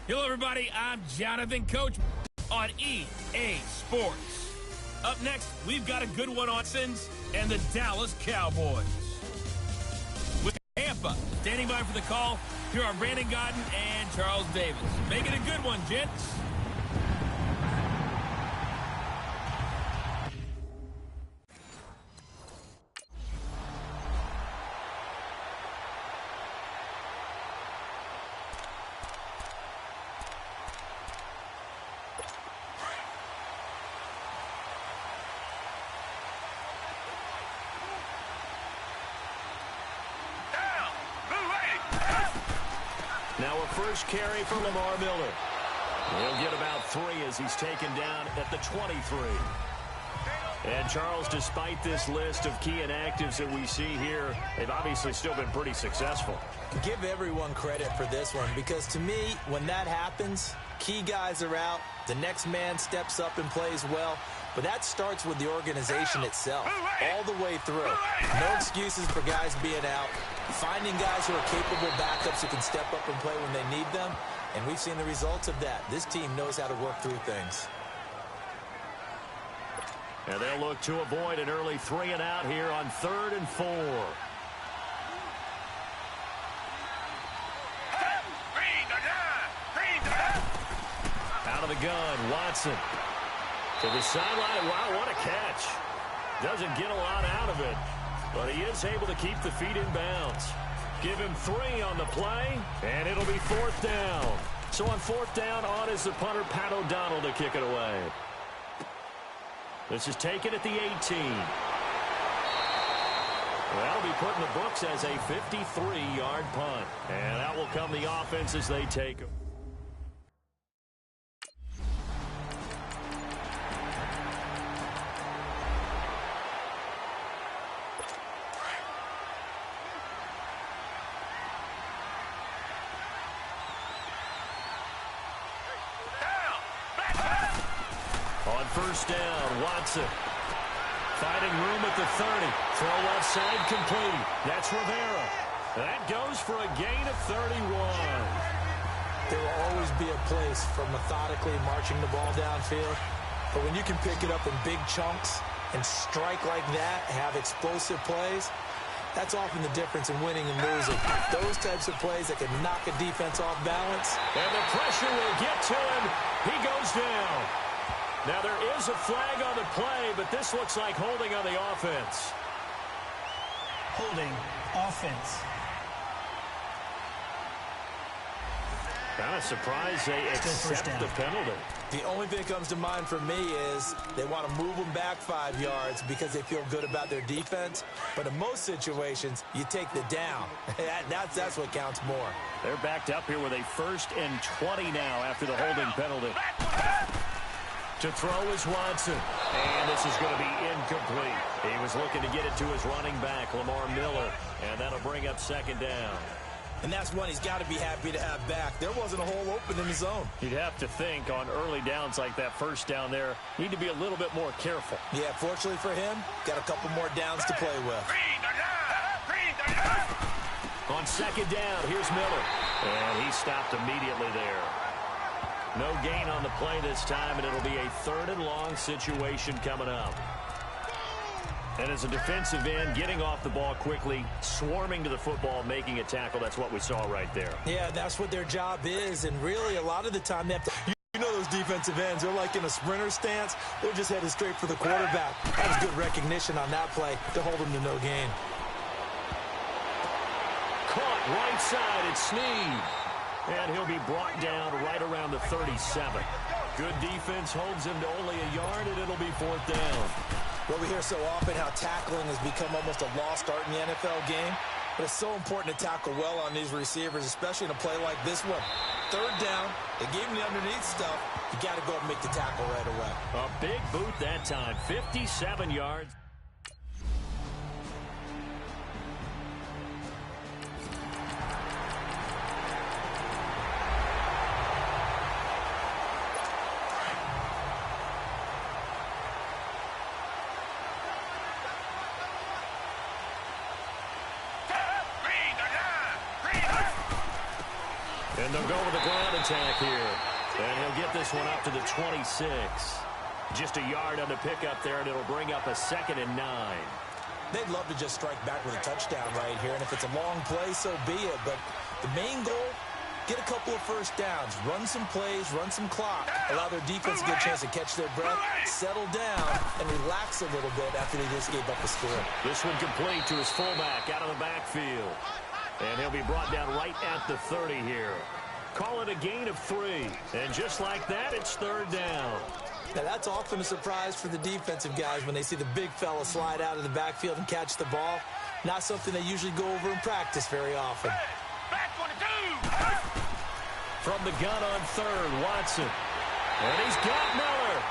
Hello, everybody. I'm Jonathan, coach on EA Sports. Up next, we've got a good one on Sins and the Dallas Cowboys. With Tampa standing by for the call, here are Brandon Godden and Charles Davis. Make it a good one, gents. Now a first carry for Lamar Miller. He'll get about 3 as he's taken down at the 23. And Charles, despite this list of key inactives that we see here, they've obviously still been pretty successful. Give everyone credit for this one, because to me, when that happens, key guys are out, the next man steps up and plays well, but that starts with the organization itself, all the way through. No excuses for guys being out, finding guys who are capable backups who can step up and play when they need them, and we've seen the results of that. This team knows how to work through things. And they'll look to avoid an early 3 and out here on 3rd and 4. Out of the gun, Watson. To the sideline. Wow, what a catch. Doesn't get a lot out of it, but he is able to keep the feet in bounds. Give him 3 on the play, and it'll be 4th down. So on 4th down, on is the punter, Pat O'Donnell, to kick it away. This is taken at the 18. That'll be put in the books as a 53-yard punt. And that will come the offense as they take them. On first down, Watson. Fighting room at the 30. Throw left side complete. That's Rivera. That goes for a gain of 31. There will always be a place for methodically marching the ball downfield, but when you can pick it up in big chunks and strike like that, have explosive plays, that's often the difference in winning and losing. Those types of plays that can knock a defense off balance. And the pressure will get to him. He goes down. Now there is a flag on the play, but this looks like holding on the offense. Holding offense. Kind of surprised they accept the penalty. The only thing that comes to mind for me is they want to move them back 5 yards because they feel good about their defense. But in most situations, you take the down. That's what counts more. They're backed up here with a 1st and 20 now after the holding penalty. To throw is Watson. And this is going to be incomplete. He was looking to get it to his running back, Lamar Miller. And that'll bring up 2nd down. And that's one he's got to be happy to have back. There wasn't a hole open in the zone. You'd have to think on early downs like that first down there, need to be a little bit more careful. Yeah, fortunately for him, got a couple more downs to play with. On 2nd down, here's Miller. And he stopped immediately there. No gain on the play this time, and it'll be a 3rd and long situation coming up. And as a defensive end, getting off the ball quickly, swarming to the football, making a tackle, that's what we saw right there. Yeah, that's what their job is, and really a lot of the time they have to... You know those defensive ends, they're like in a sprinter stance. They're just headed straight for the quarterback. That was good recognition on that play to hold him to no gain. Caught right side, it's Snead. And he'll be brought down right around the 37. Good defense holds him to only a yard, and it'll be 4th down. Well, we hear so often how tackling has become almost a lost art in the NFL game, but it's so important to tackle well on these receivers, especially in a play like this one. 3rd down, they gave him the underneath stuff. You got to go and make the tackle right away. A big boot that time, 57 yards. And they'll go with the ground attack here. And he'll get this one up to the 26. Just a yard on the pickup there, and it'll bring up a 2nd and 9. They'd love to just strike back with a touchdown right here, and if it's a long play, so be it. But the main goal, get a couple of first downs, run some plays, run some clock, allow their defense to get a chance to catch their breath, settle down, and relax a little bit after they just gave up a score. This one complete to his fullback out of the backfield. And he'll be brought down right at the 30 here. Call it a gain of 3. And just like that, it's 3rd down. Now, that's often a surprise for the defensive guys when they see the big fella slide out of the backfield and catch the ball. Not something they usually go over in practice very often. From the gun on 3rd, Watson. And he's got Miller.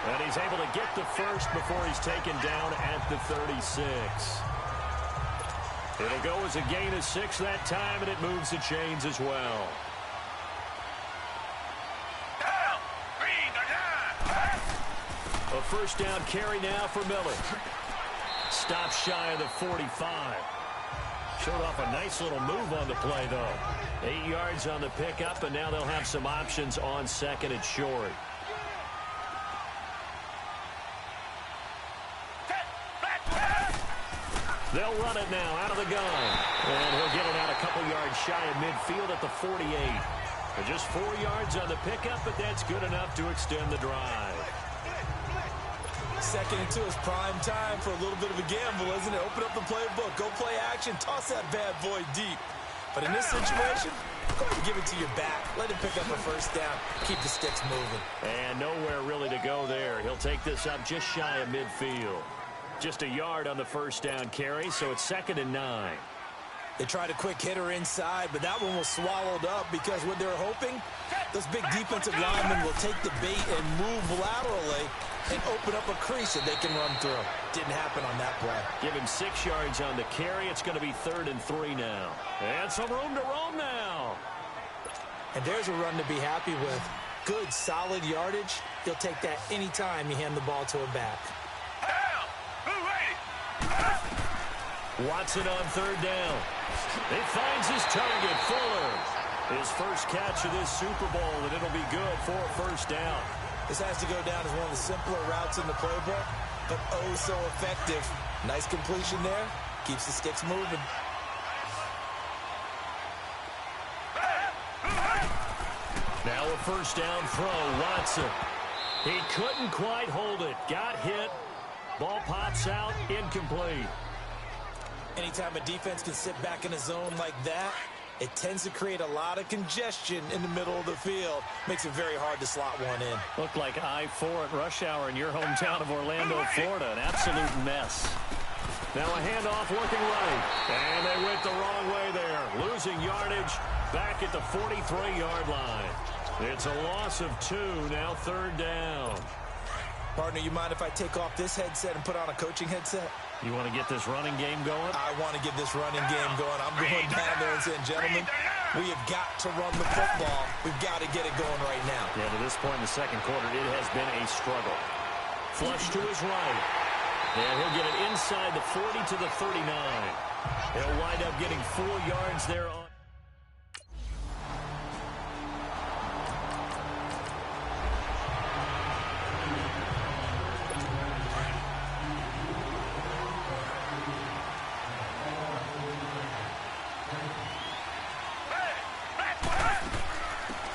And he's able to get the first before he's taken down at the 36. It'll go as a gain of 6 that time, and it moves the chains as well. A first down carry now for Miller. Stop shy of the 45. Showed off a nice little move on the play, though. 8 yards on the pickup, and now they'll have some options on 2nd and short. They'll run it now out of the gun. And he'll get it out a couple yards shy of midfield at the 48. And just 4 yards on the pickup, but that's good enough to extend the drive. 2nd and 2 is prime time for a little bit of a gamble, isn't it? Open up the playbook, go play action, toss that bad boy deep. But in this situation, go ahead and give it to your back. Let him pick up a first down. Keep the sticks moving. And nowhere really to go there. He'll take this up just shy of midfield. Just a yard on the first down carry, so it's 2nd and 9. They tried a quick hitter inside, but that one was swallowed up because what they're hoping, those big defensive linemen will take the bait and move laterally and open up a crease that they can run through. Didn't happen on that play. Give him 6 yards on the carry. It's going to be 3rd and 3 now. And some room to roam now. And there's a run to be happy with. Good, solid yardage. He'll take that anytime you hand the ball to a back. Watson on 3rd down. He finds his target, Fuller. His first catch of this Super Bowl, and it'll be good for a first down. This has to go down as one of the simpler routes in the playbook, but oh so effective. Nice completion there. Keeps the sticks moving. Now a first down throw, Watson. He couldn't quite hold it. Got hit. Ball pops out, incomplete. Anytime a defense can sit back in a zone like that, it tends to create a lot of congestion in the middle of the field. Makes it very hard to slot one in. Looked like I-4 at rush hour in your hometown of Orlando, Florida. An absolute mess. Now a handoff working right. And they went the wrong way there. Losing yardage back at the 43-yard line. It's a loss of 2, now 3rd down. Partner, you mind if I take off this headset and put on a coaching headset? You want to get this running game going? I want to get this running game going. I'm going down there and saying, gentlemen, we have got to run the football. We've got to get it going right now. Yeah, to this point in the second quarter, it has been a struggle. Flush to his right. And he'll get it inside the 40 to the 39. He'll wind up getting 4 yards there on.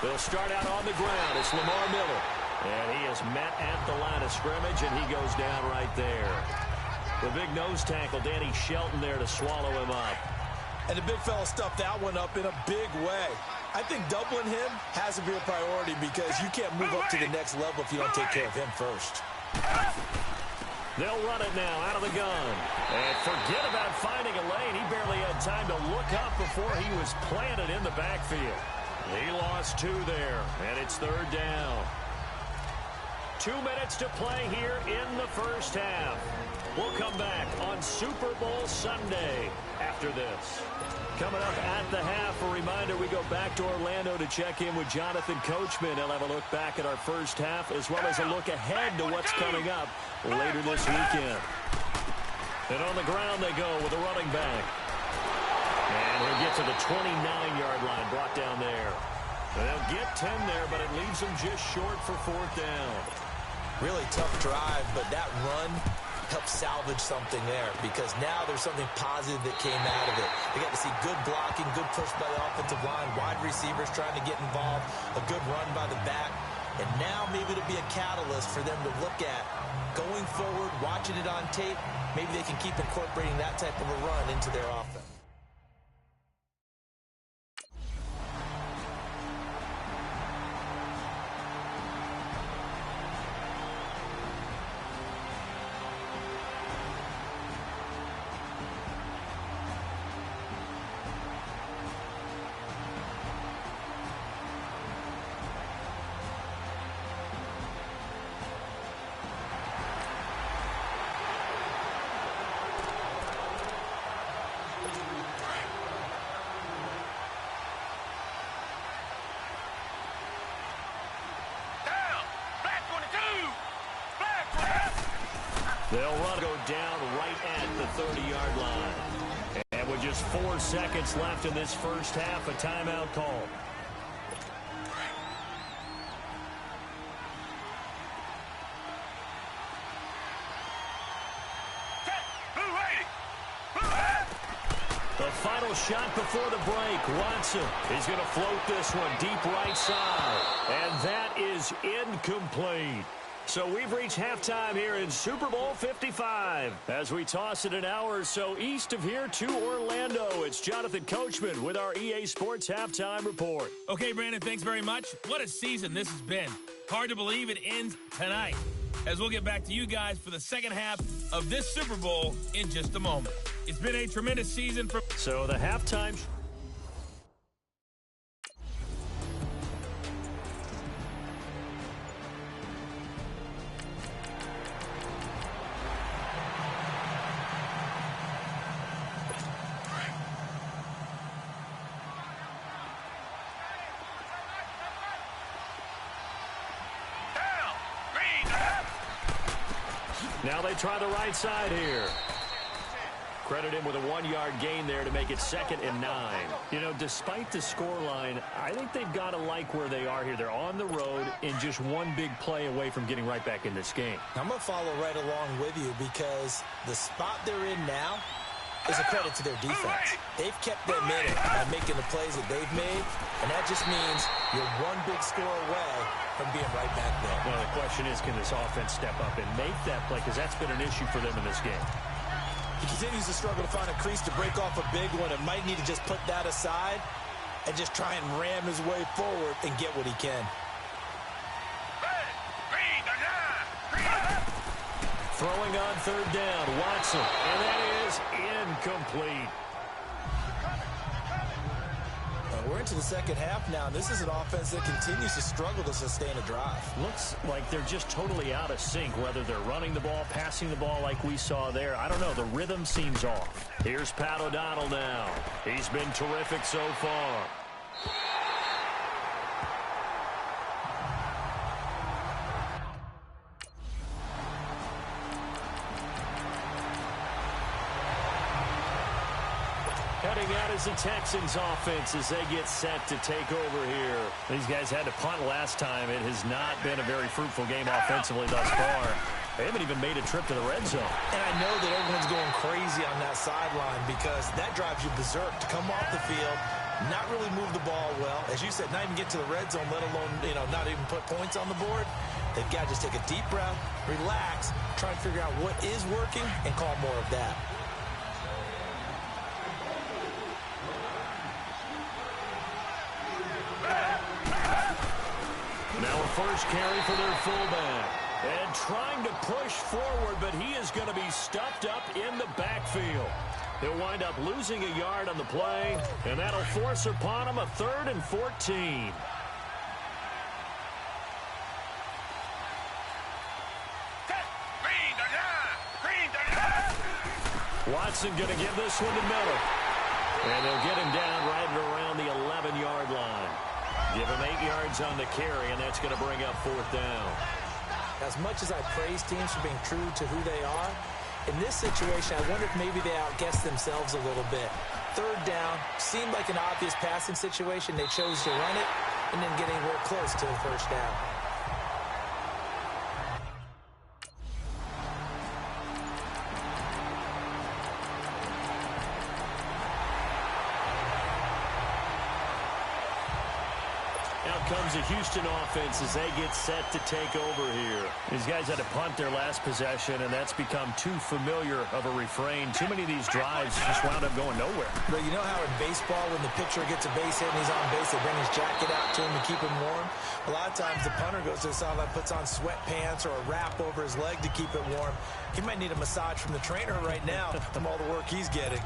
They'll start out on the ground. It's Lamar Miller. And he is met at the line of scrimmage, and he goes down right there. The big nose tackle, Danny Shelton, there to swallow him up. And the big fella stuffed that one up in a big way. I think doubling him has to be a priority because you can't move up to the next level if you don't take care of him first. They'll run it now out of the gun. And forget about finding a lane. He barely had time to look up before he was planted in the backfield. He lost 2 there, and it's 3rd down. 2 minutes to play here in the first half. We'll come back on Super Bowl Sunday after this. Coming up at the half, a reminder, we go back to Orlando to check in with Jonathan Coachman. He'll have a look back at our first half as well as a look ahead to what's coming up later this weekend. And on the ground they go with a running back. And he'll get to the 29-yard line, brought down there. They'll get 10 there, but it leaves them just short for fourth down. Really tough drive, but that run helped salvage something there because now there's something positive that came out of it. They got to see good blocking, good push by the offensive line, wide receivers trying to get involved, a good run by the back. And now maybe it'll be a catalyst for them to look at going forward, watching it on tape. Maybe they can keep incorporating that type of a run into their offense. They'll go down right at the 30-yard line. And with just 4 seconds left in this first half, a timeout call. The final shot before the break. Watson is going to float this one deep right side. And that is incomplete. So we've reached halftime here in Super Bowl 55. As we toss it an hour or so east of here to Orlando, it's Jonathan Coachman with our EA Sports Halftime Report. Okay, Brandon, thanks very much. What a season this has been. Hard to believe it ends tonight, as we'll get back to you guys for the second half of this Super Bowl in just a moment. It's been a tremendous season for... So the halftime... Now they try the right side here. Credit him with a 1-yard gain there to make it 2nd and 9. You know, despite the scoreline, I think they've got to like where they are here. They're on the road and just one big play away from getting right back in this game. I'm going to follow right along with you because the spot they're in now is a credit to their defense. They've kept them in it by making the plays that they've made, and that just means you're one big score away from being right back there. Well, the question is, can this offense step up and make that play? Because that's been an issue for them in this game. He continues to struggle to find a crease to break off a big one and might need to just put that aside and just try and ram his way forward and get what he can. Throwing on 3rd down, Watson, and that is incomplete. We're into the second half now, and this is an offense that continues to struggle to sustain a drive. Looks like they're just totally out of sync, whether they're running the ball, passing the ball like we saw there. I don't know. The rhythm seems off. Here's Pat O'Donnell now. He's been terrific so far. Heading out is the Texans offense as they get set to take over here. These guys had to punt last time. It has not been a very fruitful game offensively thus far. They haven't even made a trip to the red zone. And I know that everyone's going crazy on that sideline because that drives you berserk to come off the field, not really move the ball well. As you said, not even get to the red zone, let alone, not even put points on the board. They've got to just take a deep breath, relax, try and figure out what is working, and call more of that. Now a first carry for their fullback. And trying to push forward, but he is going to be stuffed up in the backfield. He'll wind up losing a yard on the play, and that'll force upon him a 3rd and 14. Watson going to give this one to Miller. And they'll get him down right around the 11-yard line. Give him 8 yards on the carry, and that's going to bring up 4th down. As much as I praise teams for being true to who they are, in this situation, I wonder if maybe they outguessed themselves a little bit. 3rd down, seemed like an obvious passing situation. They chose to run it. and didn't get anywhere close to a first down. Out comes the Houston offense as they get set to take over here. These guys had to punt their last possession, and that's become too familiar of a refrain. Too many of these drives just wound up going nowhere. But you know how in baseball, when the pitcher gets a base hit and he's on base, they bring his jacket out to him to keep him warm? A lot of times the punter goes to the sideline, puts on sweatpants or a wrap over his leg to keep it warm. He might need a massage from the trainer right now from all the work he's getting.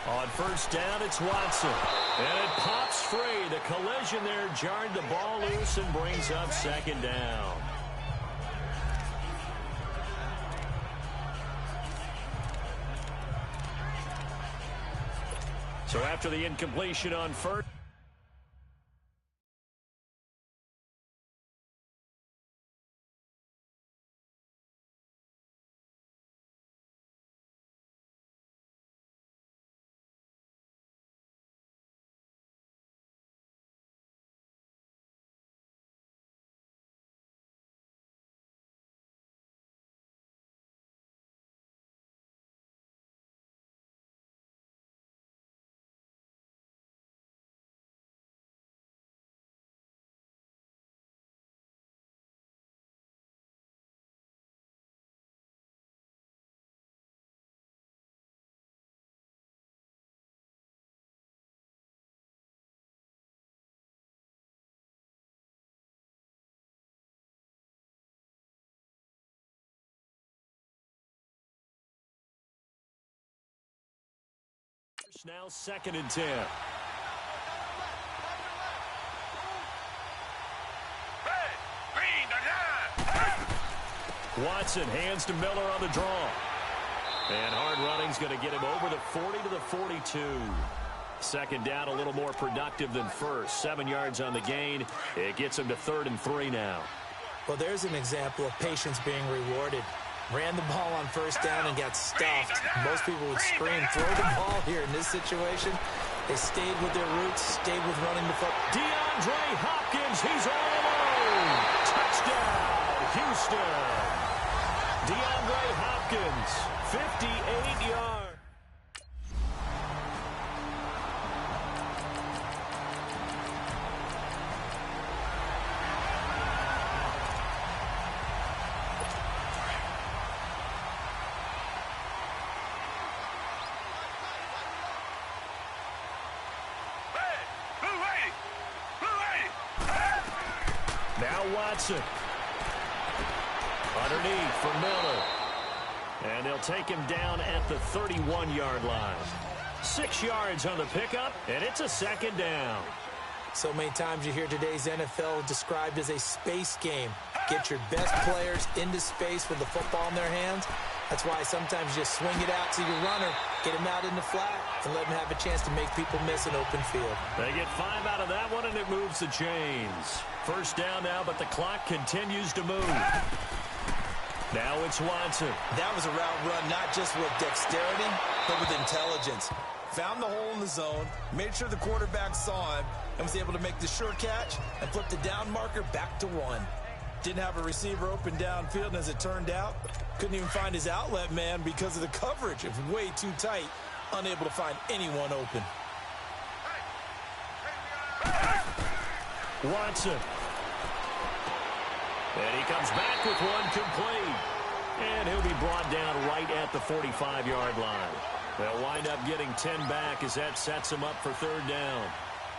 On first down, it's Watson. And it pops free. The collision there jarred the ball loose and brings up second down. So after the incompletion on first. Now second and 10. Watson hands to Miller on the draw. And hard running's going to get him over the 40 to the 42. Second down, a little more productive than first. 7 yards on the gain. It gets him to 3rd and 3 now. Well, there's an example of patience being rewarded. Ran the ball on first down and got stuffed. Most people would scream, throw the ball here in this situation. They stayed with their roots, stayed with running the football. DeAndre Hopkins, he's all alone. Touchdown, Houston. DeAndre Hopkins, 58 yards. Watson. Underneath for Miller. And they'll take him down at the 31-yard line. 6 yards on the pickup, and it's a second down. So many times you hear today's NFL described as a space game. Get your best players into space with the football in their hands. That's why sometimes you just swing it out to your runner, get him out in the flat, and let him have a chance to make people miss an open field. They get 5 out of that one, and it moves the chains. First down now, but the clock continues to move. Now it's Watson. That was a route run, not just with dexterity, but with intelligence. Found the hole in the zone, made sure the quarterback saw him, and was able to make the sure catch and flip the down marker back to 1. Didn't have a receiver open downfield, and as it turned out, couldn't even find his outlet man because of the coverage. It was way too tight, unable to find anyone open. Watson. And he comes back with one complete. And he'll be brought down right at the 45-yard line. They'll wind up getting 10 back as that sets him up for 3rd down.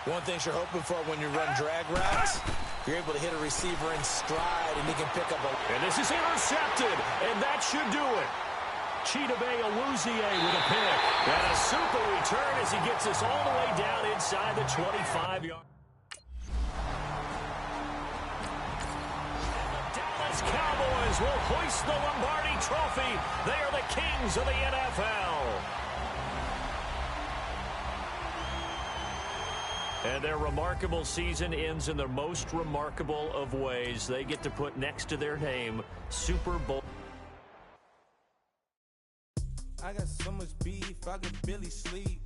One thing you're hoping for when you run drag routes, you're able to hit a receiver in stride, and he can pick up a... And this is intercepted, and that should do it. Chidobe Awuzie with a pick. And a super return as he gets us all the way down inside the 25-yard. Dallas Cowboys will hoist the Lombardi Trophy. They are the kings of the NFL. And their remarkable season ends in the most remarkable of ways. They get to put next to their name Super Bowl. I got so much beef, I could barely sleep.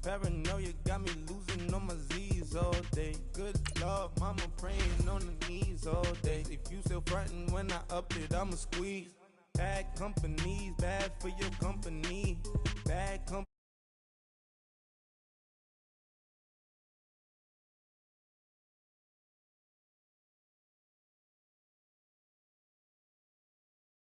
Paranoia got me losing on my Z's all day. Good Lord, mama praying on the knees all day. If you still frontin' when I up it, I'ma squeeze. Bad companies, bad for your company. Bad company.